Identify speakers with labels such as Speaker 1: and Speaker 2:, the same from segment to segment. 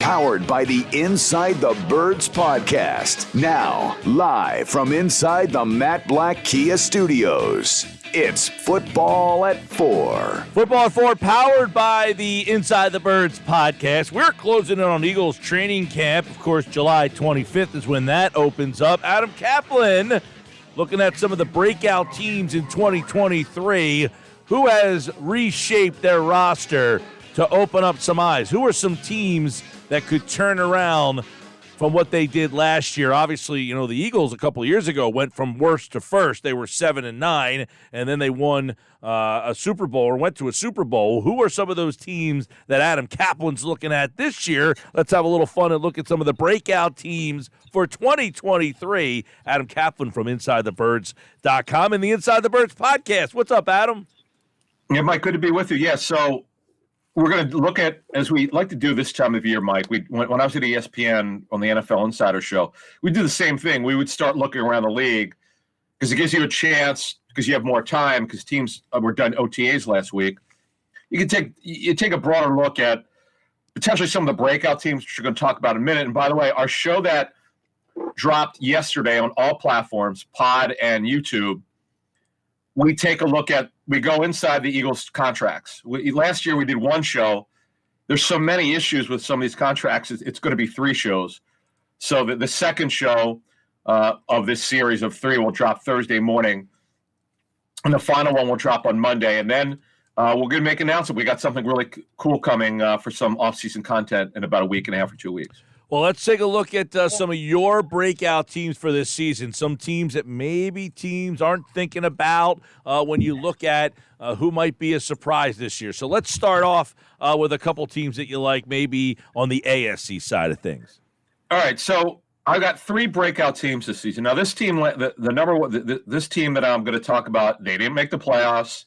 Speaker 1: powered by the Inside the Birds podcast. Now, live from inside the Matt Black Kia Studios, it's Football at 4.
Speaker 2: Football at 4, powered by the Inside the Birds podcast. We're closing in on Eagles training camp. Of course, July 25th is when that opens up. Adam Caplan looking at some of the breakout teams in 2023. Who has reshaped their roster to open up some eyes? Who are some teams that could turn around from what they did last year? Obviously, you know, the Eagles a couple of years ago went from worst to first. They were 7-9, and then they won a Super Bowl or went to a Super Bowl. Who are some of those teams that Adam Caplan's looking at this year? Let's have a little fun and look at some of the breakout teams for 2023. Adam Caplan from InsideTheBirds.com and the Inside the Birds podcast. What's up, Adam?
Speaker 3: Yeah, Mike, good to be with you. Yeah, so we're going to look at, as we like to do this time of year, Mike, when I was at ESPN on the NFL Insider Show, we do the same thing. We would start looking around the league because it gives you a chance, because you have more time, because teams were done OTAs last week. You can take a broader look at potentially some of the breakout teams, which we're going to talk about in a minute. And by the way, our show that dropped yesterday on all platforms, Pod and YouTube, we take a look at, we go inside the Eagles' contracts. Last year we did one show. There's so many issues with some of these contracts, it's going to be 3 shows. So the second show of this series of 3 will drop Thursday morning, and the final one will drop on Monday. And then we're going to make an announcement. We got something really cool coming for some off-season content in about a week and a half or 2 weeks.
Speaker 2: Well, let's take a look at some of your breakout teams for this season, some teams that maybe teams aren't thinking about when you look at who might be a surprise this year. So let's start off with a couple teams that you like maybe on the AFC side of things.
Speaker 3: All right, so I've got 3 breakout teams this season. Now, this team, this team that I'm going to talk about, they didn't make the playoffs.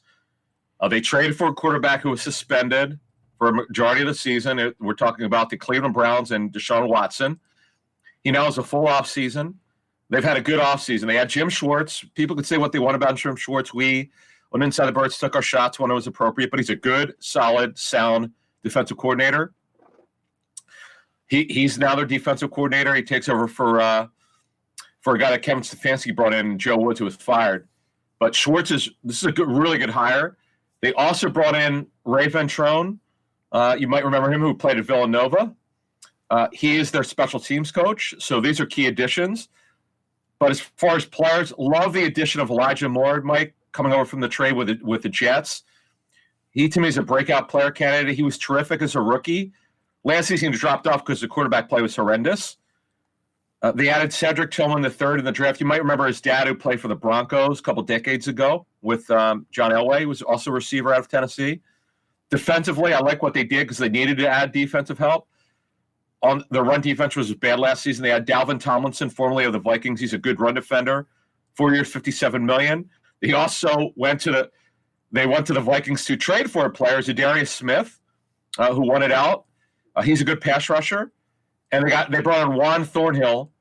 Speaker 3: They traded for a quarterback who was suspended for a majority of the season. We're talking about the Cleveland Browns and Deshaun Watson. He now has a full offseason. They've had a good offseason. They had Jim Schwartz. People could say what they want about Jim Schwartz. We, on Inside the Birds, took our shots when it was appropriate, but he's a good, solid, sound defensive coordinator. He's now their defensive coordinator. He takes over for a guy that Kevin Stefanski brought in, Joe Woods, who was fired. But Schwartz this is a really good hire. They also brought in Ray Ventrone. You might remember him, who played at Villanova. He is their special teams coach, so these are key additions. But as far as players, love the addition of Elijah Moore, Mike, coming over from the trade with the Jets. He, to me, is a breakout player candidate. He was terrific as a rookie. Last season, he dropped off because the quarterback play was horrendous. They added Cedric Tillman III in the draft. You might remember his dad, who played for the Broncos a couple decades ago with John Elway, who was also a receiver out of Tennessee. Defensively, I like what they did because they needed to add defensive help. On the run defense was bad last season. They had Dalvin Tomlinson, formerly of the Vikings. He's a good run defender. 4 years, $57 million. They also went to the Vikings to trade for a player, Zadarius Smith, who won it out. He's a good pass rusher. And they brought in Juan Thornhill,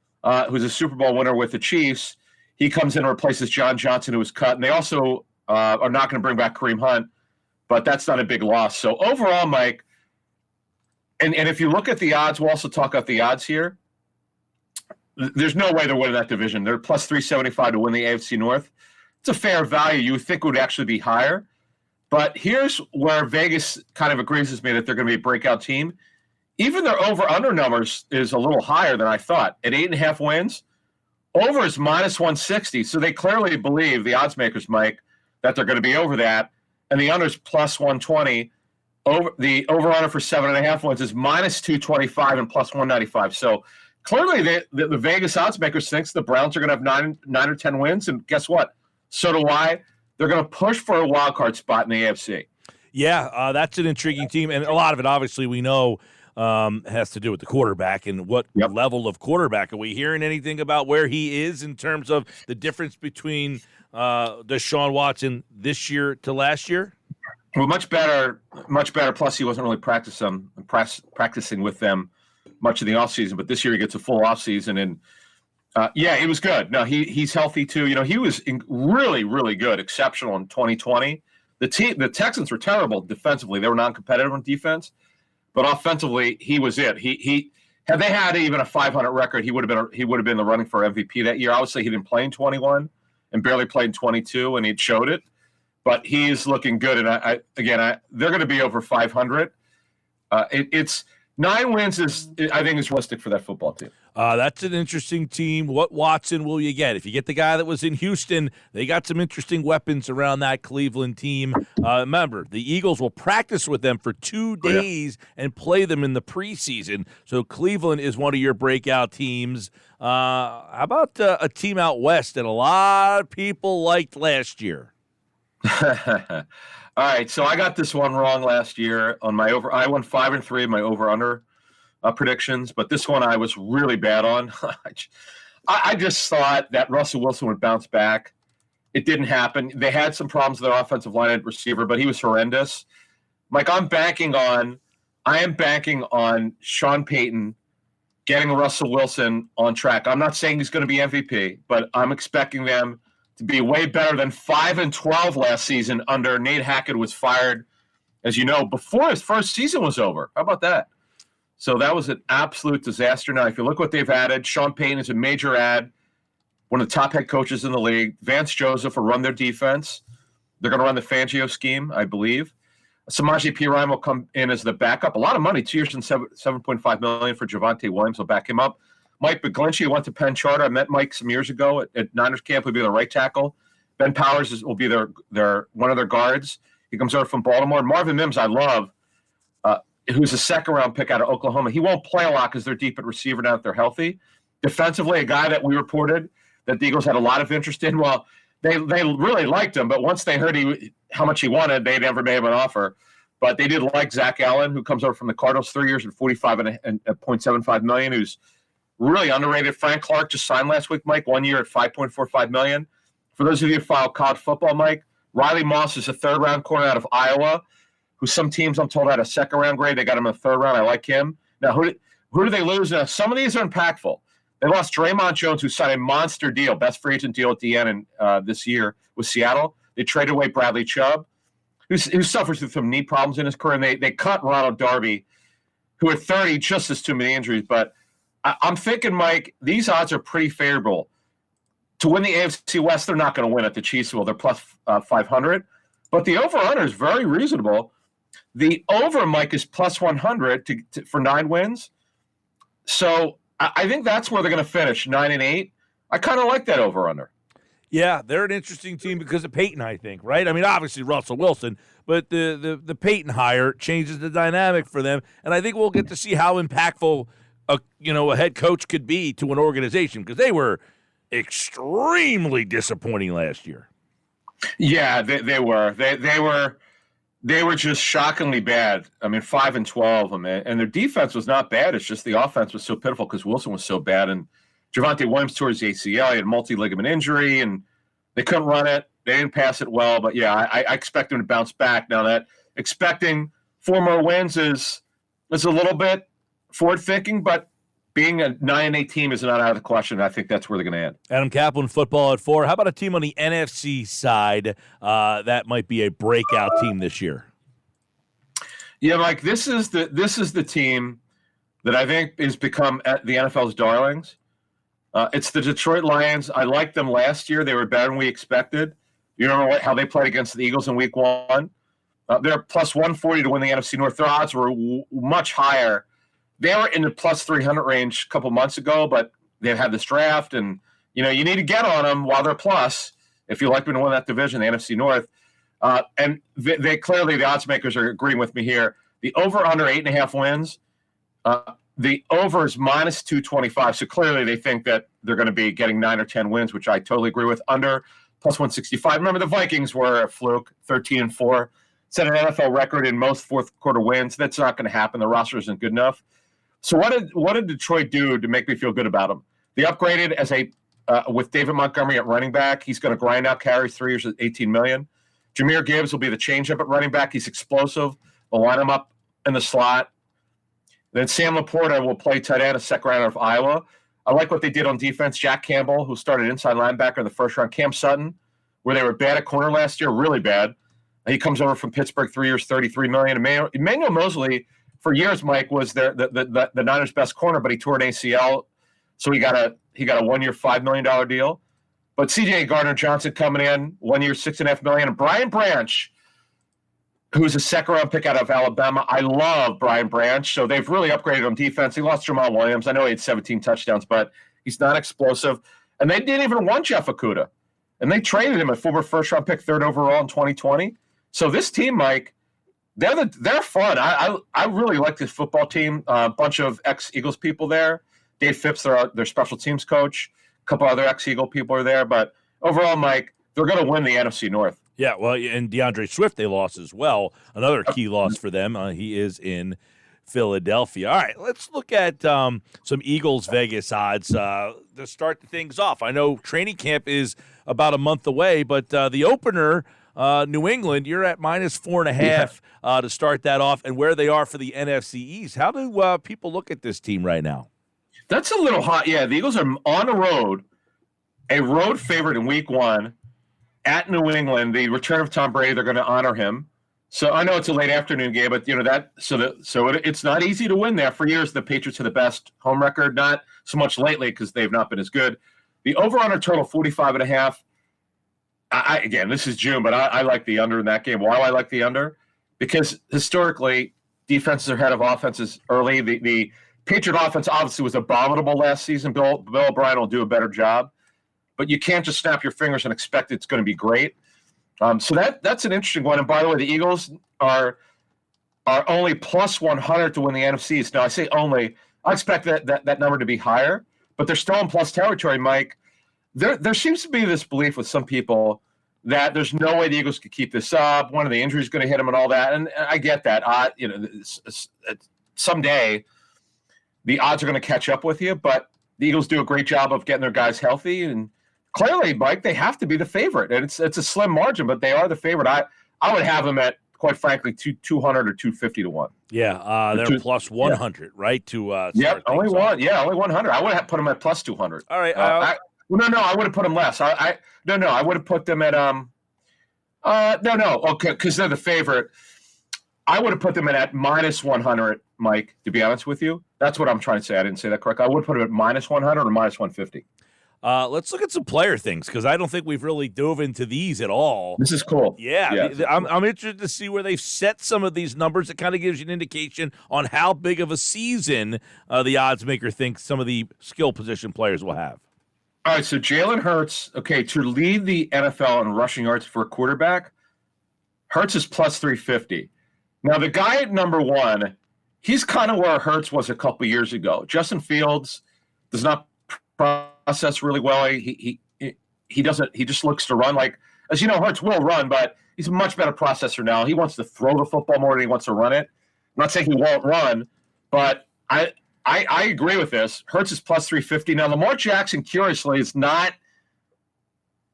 Speaker 3: who's a Super Bowl winner with the Chiefs. He comes in and replaces John Johnson, who was cut. And they also are not going to bring back Kareem Hunt, but that's not a big loss. So overall, Mike, and if you look at the odds, we'll also talk about the odds here. There's no way they're winning that division. They're plus 375 to win the AFC North. It's a fair value. You would think it would actually be higher. But here's where Vegas kind of agrees with me that they're going to be a breakout team. Even their over-under numbers is a little higher than I thought. At 8.5 wins, over is minus 160. So they clearly believe, the odds makers, Mike, that they're going to be over that. And the under is plus 120. The over-under for 7.5 wins is minus 225 and plus 195. So clearly the Vegas odds makers thinks the Browns are going to have 9 or 10 wins. And guess what? So do I. They're going to push for a wild card spot in the AFC.
Speaker 2: Yeah, that's an intriguing team. And a lot of it, obviously, we know has to do with the quarterback and what level of quarterback. Are we hearing anything about where he is in terms of the difference between Deshaun Watson this year to last year?
Speaker 3: Well, much better. Plus, he wasn't really practicing with them much of the offseason, but this year he gets a full offseason. And, he was good. No, he's healthy, too. You know, he was really, really good, exceptional in 2020. The Texans were terrible defensively. They were non-competitive on defense. but offensively, he was it. He had they had even a 500 record, he would have been the running for MVP that year. Obviously, he didn't play in 21 and barely played in 22, and he showed it. But he's looking good, and they're going to be over 500. It's 9 wins I think is realistic for that football team.
Speaker 2: That's an interesting team. What Watson will you get? If you get the guy that was in Houston, they got some interesting weapons around that Cleveland team. Remember, the Eagles will practice with them for 2 days and play them in the preseason. So Cleveland is one of your breakout teams. How about a team out west that a lot of people liked last year?
Speaker 3: All right, so I got this one wrong last year on my over. I won 5-3 my over/under predictions, but this one I was really bad on. I just thought that Russell Wilson would bounce back. It didn't happen. They had some problems with their offensive line at receiver, but he was horrendous. Mike, I am banking on Sean Payton getting Russell Wilson on track. I'm not saying he's going to be MVP, but I'm expecting them to be way better than 5-12 last season under Nate Hackett was fired, as you know, before his first season was over. How about that? So that was an absolute disaster. Now, if you look what they've added, Sean Payton is a major add, one of the top head coaches in the league. Vance Joseph will run their defense. They're going to run the Fangio scheme, I believe. Samaje Perine will come in as the backup. A lot of money, 2 years and $7.5 million for Javonte Williams will back him up. Mike McGlinchey went to Penn Charter. I met Mike some years ago at Niners camp. He'll be the right tackle. Ben Powers will be their one of their guards. He comes over from Baltimore. Marvin Mims, I love, who's a second-round pick out of Oklahoma. He won't play a lot because they're deep at receiver now that they're healthy. Defensively, a guy that we reported that the Eagles had a lot of interest in. Well, they really liked him, but once they heard how much he wanted, they never made him an offer. But they did like Zach Allen, who comes over from the Cardinals, 3 years and $45.75 million, who's really underrated. Frank Clark just signed last week, Mike, 1 year at $5.45 million. For those of you who follow college football, Mike, Riley Moss is a third-round corner out of Iowa, who some teams, I'm told, had a second-round grade. They got him in the third round. I like him. Now, who do they lose? Now, some of these are impactful. They lost Draymond Jones, who signed a monster deal, best free agent deal at the end this year with Seattle. They traded away Bradley Chubb, who suffers with some knee problems in his career. And they cut Ronald Darby, who at 30 just has too many injuries. But I'm thinking, Mike, these odds are pretty favorable. To win the AFC West, they're not going to win at the Chiefs. Well, they're plus 500. But the over-under is very reasonable. The over, Mike, is plus 100 for 9 wins. So I think that's where they're going to finish, 9-8. I kind of like that over-under.
Speaker 2: Yeah, they're an interesting team because of Peyton, I think, right? I mean, obviously Russell Wilson, but the Peyton hire changes the dynamic for them, and I think we'll get to see how impactful a head coach could be to an organization because they were extremely disappointing last year.
Speaker 3: Yeah, they were. They were just shockingly bad. I mean, 5-12, and their defense was not bad. It's just the offense was so pitiful because Wilson was so bad, and Javonte Williams tore his ACL. He had multi-ligament injury, and they couldn't run it. They didn't pass it well, but yeah, I expect them to bounce back. Now that expecting 4 more wins is a little bit forward-thinking, but being a 9-8 team is not out of the question. I think that's where they're going to end.
Speaker 2: Adam Caplan, football at 4. How about a team on the NFC side that might be a breakout team this year?
Speaker 3: Yeah, Mike, this is the team that I think has become the NFL's darlings. It's the Detroit Lions. I liked them last year. They were better than we expected. You remember how they played against the Eagles in Week 1? They're plus 140 to win the NFC North. Their odds were much higher. They were in the plus 300 range a couple months ago, but they've had this draft, and you need to get on them while they're plus if you like them to win that division, the NFC North. And they clearly, the odds makers are agreeing with me here. The over/under 8.5 wins. The over is minus 225. So clearly they think that they're going to be getting 9 or 10 wins, which I totally agree with. Under plus 165. Remember, the Vikings were a fluke, 13-4. Set an NFL record in most fourth quarter wins. That's not going to happen. The roster isn't good enough. So what did Detroit do to make me feel good about them? They upgraded with David Montgomery at running back. He's going to grind out carries, 3 years at $18 million. Jahmyr Gibbs will be the changeup at running back. He's explosive. They'll line him up in the slot. Then Sam Laporta will play tight end, a second rounder of Iowa. I like what they did on defense. Jack Campbell, who started inside linebacker in the first round. Cam Sutton, where they were bad at corner last year, really bad. He comes over from Pittsburgh, 3 years, $33 million. Emmanuel Mosley, for years, Mike, was the Niners' best corner, but he tore an ACL, so he got a 1 year, $5 million deal. But C.J. Gardner-Johnson coming in, 1 year, $6.5 million, and Brian Branch, who's a second-round pick out of Alabama. I love Brian Branch, so they've really upgraded him defense. He lost Jamal Williams. I know he had 17 touchdowns, but he's not explosive. And they didn't even want Jeff Okudah, and they traded him, a former first-round pick, 3rd overall in 2020. So this team, Mike, they're fun. I really like this football team. A bunch of ex-Eagles people there. Dave Phipps, their special teams coach. A couple other ex-Eagle people are there. But overall, Mike, they're going to win the NFC North.
Speaker 2: Yeah, well, and DeAndre Swift they lost as well. Another key loss for them. He is in Philadelphia. All right, let's look at some Eagles Vegas odds to start things off. I know training camp is about a month away, but the opener, New England, you're at -4.5 to start that off, and where they are for the NFC East. How do people look at this team right now?
Speaker 3: That's a little hot. Yeah, the Eagles are on the road, a road favorite in week 1 at New England. The return of Tom Brady, they're going to honor him. So I know it's a late afternoon game, but it's not easy to win there. For years, the Patriots had the best home record, not so much lately because they've not been as good. The over-under total 45.5. Again, this is June, but I like the under in that game. Why do I like the under? Because historically, defenses are ahead of offenses early. The Patriot offense obviously was abominable last season. Bill O'Brien will do a better job, but you can't just snap your fingers and expect it's going to be great. So that's an interesting one. And by the way, the Eagles are only +100 to win the NFC East. Now, I say only. I expect that number to be higher, but they're still in plus territory, Mike. There seems to be this belief with some people that there's no way the Eagles could keep this up. One of the injuries is going to hit them and all that. And I get that. Someday the odds are going to catch up with you, but the Eagles do a great job of getting their guys healthy. And clearly, Mike, they have to be the favorite. And it's a slim margin, but they are the favorite. I would have them at, quite frankly, 200 or 250 to 1.
Speaker 2: Yeah, they're plus 100, right?
Speaker 3: Only 100. I would have put them at plus 200.
Speaker 2: All right.
Speaker 3: I would have put them less. I would have put them at okay, because they're the favorite. I would have put them at -100, Mike, to be honest with you. That's what I'm trying to say. I didn't say that correctly. I would put them at -100 or -150.
Speaker 2: Let's look at some player things because I don't think we've really dove into these at all.
Speaker 3: This is cool.
Speaker 2: Yeah. I'm interested to see where they've set some of these numbers. It kind of gives you an indication on how big of a season the odds maker thinks some of the skill position players will have.
Speaker 3: All right, so Jalen Hurts, to lead the NFL in rushing yards for a quarterback, Hurts is plus 350. Now, the guy at number 1, he's kind of where Hurts was a couple years ago. Justin Fields does not process really well. He doesn't. He just looks to run. Like, as you know, Hurts will run, but he's a much better processor now. He wants to throw the football more than he wants to run it. I'm not saying he won't run, but I agree with this. Hurts is plus 350. Now, Lamar Jackson, curiously, is not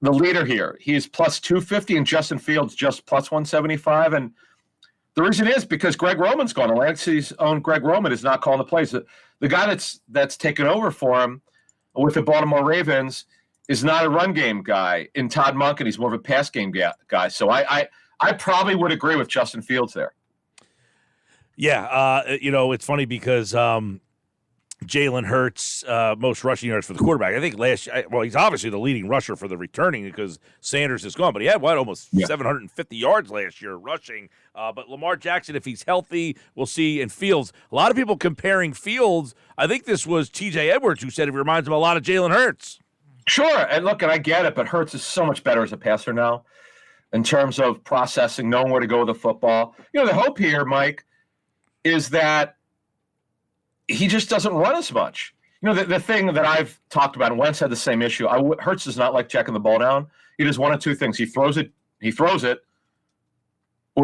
Speaker 3: the leader here. He is plus 250, and Justin Fields just plus 175. And the reason is because Greg Roman's gone. Atlantic's own Greg Roman is not calling the plays. The guy that's taken over for him with the Baltimore Ravens is not a run game guy in Todd Monken. He's more of a pass game guy. So I probably would agree with Justin Fields there.
Speaker 2: Yeah, it's funny because Jalen Hurts, most rushing yards for the quarterback. I think he's obviously the leading rusher for the returning because Sanders is gone, but he had almost 750 yards last year rushing. But Lamar Jackson, if he's healthy, we'll see. And Fields, a lot of people comparing Fields. I think this was T.J. Edwards who said it reminds him a lot of Jalen Hurts.
Speaker 3: Sure, and look, and I get it, but Hurts is so much better as a passer now in terms of processing, knowing where to go with the football. The hope here, Mike, is that he just doesn't run as much. The thing that I've talked about, and Wentz had the same issue. Hurts does not like checking the ball down. He does one of two things. He throws it, or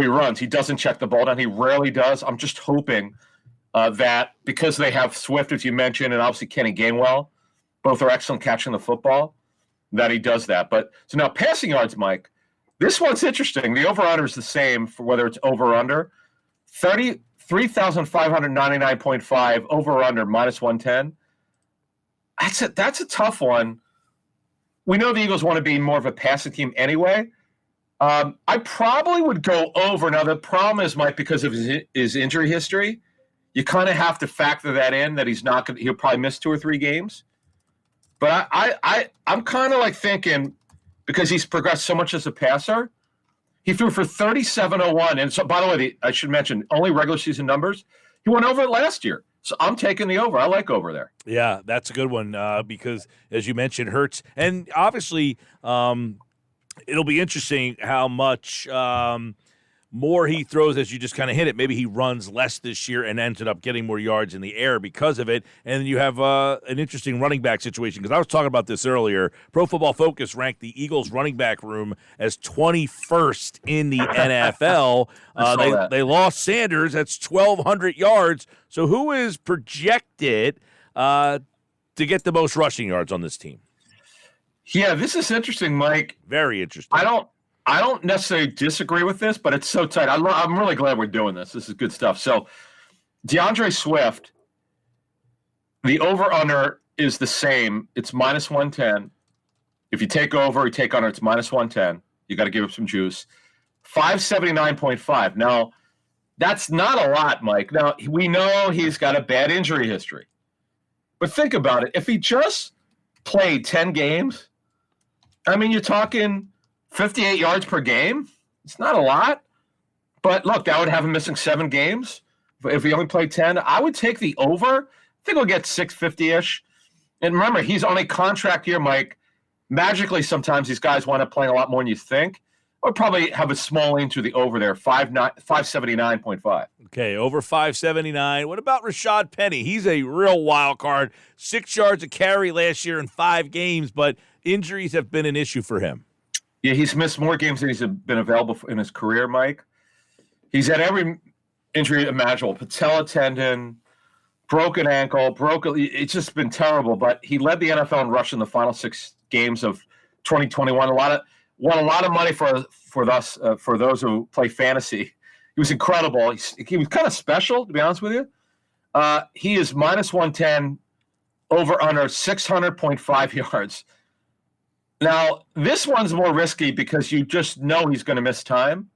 Speaker 3: he runs. He doesn't check the ball down. He rarely does. I'm just hoping that because they have Swift, as you mentioned, and obviously Kenny Gainwell, both are excellent catching the football, that he does that. But so now passing yards, Mike, this one's interesting. The over-under is the same for whether it's over or under. 3,599.5 over or under -110. That's a tough one. We know the Eagles want to be more of a passing team anyway. I probably would go over. Now, the problem is, Mike, because of his injury history, you kind of have to factor that in, that he'll probably miss 2 or 3 games. But I'm kind of like thinking, because he's progressed so much as a passer, he threw for 37.01. And so, by the way, I should mention, only regular season numbers. He went over it last year. So I'm taking the over. I like over there.
Speaker 2: Yeah, that's a good one because, as you mentioned, Hurts. And obviously, it'll be interesting how much more he throws as you just kind of hit it. Maybe he runs less this year and ended up getting more yards in the air because of it. And then you have an interesting running back situation, because I was talking about this earlier. Pro Football Focus ranked the Eagles running back room as 21st in the NFL. They lost Sanders. That's 1,200 yards. So who is projected to get the most rushing yards on this team?
Speaker 3: Yeah, this is interesting, Mike.
Speaker 2: Very interesting.
Speaker 3: I don't necessarily disagree with this, but it's so tight. I'm really glad we're doing this. This is good stuff. So, DeAndre Swift, the over-under is the same. It's -110. If you take over, you take under, it's -110. You got to give up some juice. 579.5. Now, that's not a lot, Mike. Now, we know he's got a bad injury history. But think about it. If he just played 10 games, I mean, you're talking 58 yards per game. It's not a lot. But look, that would have him missing 7 games. If he only played 10, I would take the over. I think he'll get 650-ish. And remember, he's on a contract year, Mike. Magically, sometimes these guys wind up playing a lot more than you think. I would probably have a small lean to the over there, 579.5.
Speaker 2: Okay, over 579. What about Rashad Penny? He's a real wild card. 6 yards a carry last year in 5 games, but injuries have been an issue for him.
Speaker 3: Yeah, he's missed more games than he's been available in his career, Mike. He's had every injury imaginable. Patella tendon, broken ankle, it's just been terrible. But he led the NFL in rushing the final 6 games of 2021. Won a lot of money for those who play fantasy. He was incredible. He was kind of special, to be honest with you. He is -110, over under 600.5 yards. Now, this one's more risky because you just know he's going to miss time.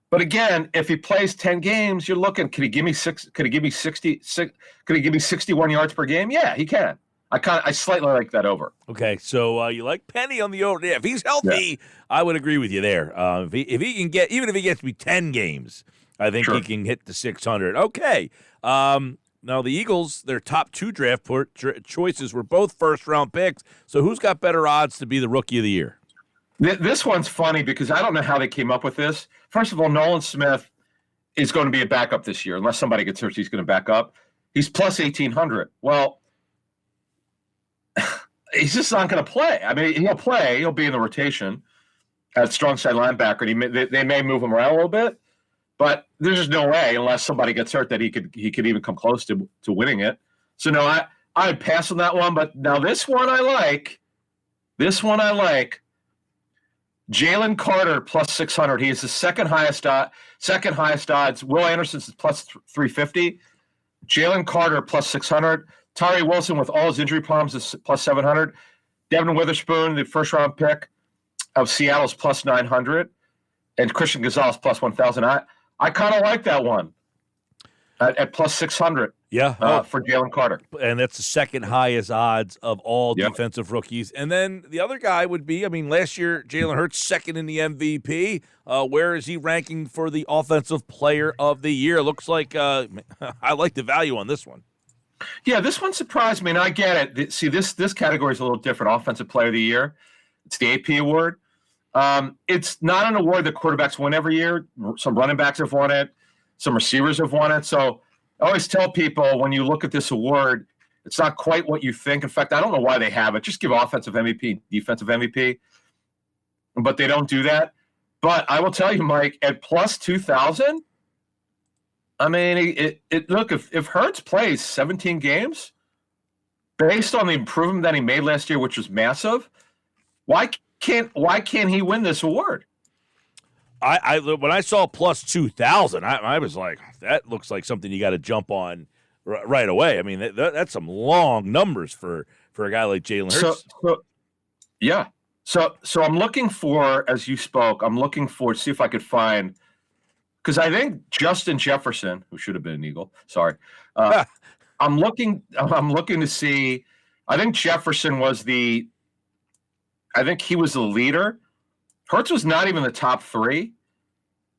Speaker 3: But again, if he plays 10 games, you're looking, could he give me 61 yards per game? Yeah, he can. I slightly like that over.
Speaker 2: Okay, so you like Penny on the over. Yeah, if he's healthy, I would agree with you there. If he can get, even if he gets me 10 games, I think he can hit the 600. Okay. Now, the Eagles, their top 2 draft choices were both first-round picks. So who's got better odds to be the Rookie of the Year?
Speaker 3: This one's funny because I don't know how they came up with this. First of all, Nolan Smith is going to be a backup this year. Unless somebody gets hurt, he's going to back up. He's plus 1,800. Well, he's just not going to play. I mean, he'll play. He'll be in the rotation at strong side linebacker. They may move him around a little bit. But there's just no way, unless somebody gets hurt, that he could even come close to winning it. So no, I would pass on that one. But now this one I like. Jalen Carter plus 600. He is the second highest odds. Will Anderson's is plus 350. Jalen Carter plus 600. Tyree Wilson with all his injury problems is plus 700. Devin Witherspoon, the first round pick of Seattle, is plus 900, and Christian Gonzalez plus 1,000. I kind of like that one at plus 600.
Speaker 2: Yeah,
Speaker 3: for Jalen Carter,
Speaker 2: and that's the second highest odds of all defensive rookies. And then the other guy would be, I mean, last year Jalen Hurts second in the MVP. Where is he ranking for the Offensive Player of the Year? Looks like I like the value on this one.
Speaker 3: Yeah, this one surprised me, and I get it. See, this category is a little different. Offensive Player of the Year, it's the AP award. It's not an award that quarterbacks win every year. Some running backs have won it. Some receivers have won it. So I always tell people, when you look at this award, it's not quite what you think. In fact, I don't know why they have it. Just give offensive MVP, defensive MVP. But they don't do that. But I will tell you, Mike, at plus 2,000, I mean, look, if Hurts plays 17 games, based on the improvement that he made last year, which was massive, why can't he win this award?
Speaker 2: When I saw plus 2,000, I was like, that looks like something you got to jump on right away. I mean, that's some long numbers for a guy like Jalen Hurts.
Speaker 3: So I'm looking for, as you spoke, see if I could find because I think Justin Jefferson, who should have been an Eagle, sorry, I'm looking to see. I think Jefferson was the leader. Hurts was not even the top three.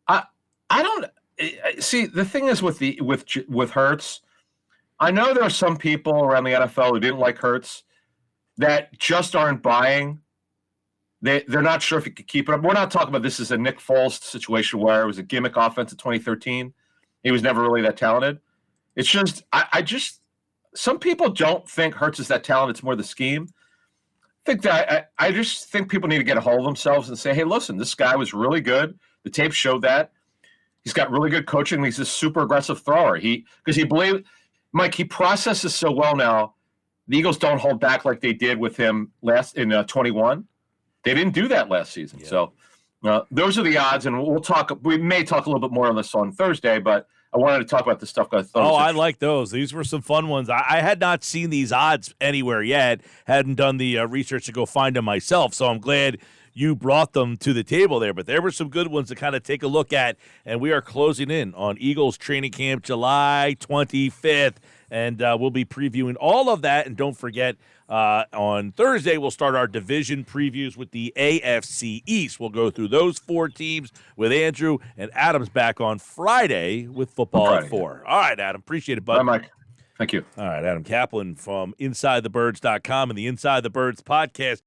Speaker 3: I don't see. The thing is with Hurts, I know there are some people around the NFL who didn't like Hurts that just aren't buying. They're not sure if he could keep it up. We're not talking about this as a Nick Foles situation where it was a gimmick offense in 2013. He was never really that talented. It's just some people don't think Hurts is that talented. It's more the scheme. I just think people need to get a hold of themselves and say, hey, listen, this guy was really good. The tape showed that. He's got really good coaching. He's a super aggressive thrower. Mike, he processes so well now. The Eagles don't hold back like they did with him last in 21. They didn't do that last season. Yeah. So those are the odds, and we may talk a little bit more on this on Thursday, but I wanted to talk about this stuff.
Speaker 2: I like those. These were some fun ones. I had not seen these odds anywhere yet. Hadn't done the research to go find them myself, so I'm glad you brought them to the table there. But there were some good ones to kind of take a look at, and we are closing in on Eagles training camp July 25th, and we'll be previewing all of that. And don't forget, on Thursday, we'll start our division previews with the AFC East. We'll go through those 4 teams with Andrew, and Adam's back on Friday with football at 4. All right, Adam. Appreciate it, bud.
Speaker 3: Bye, Mike. Thank you.
Speaker 2: All right, Adam Caplan from InsideTheBirds.com and the Inside the Birds podcast.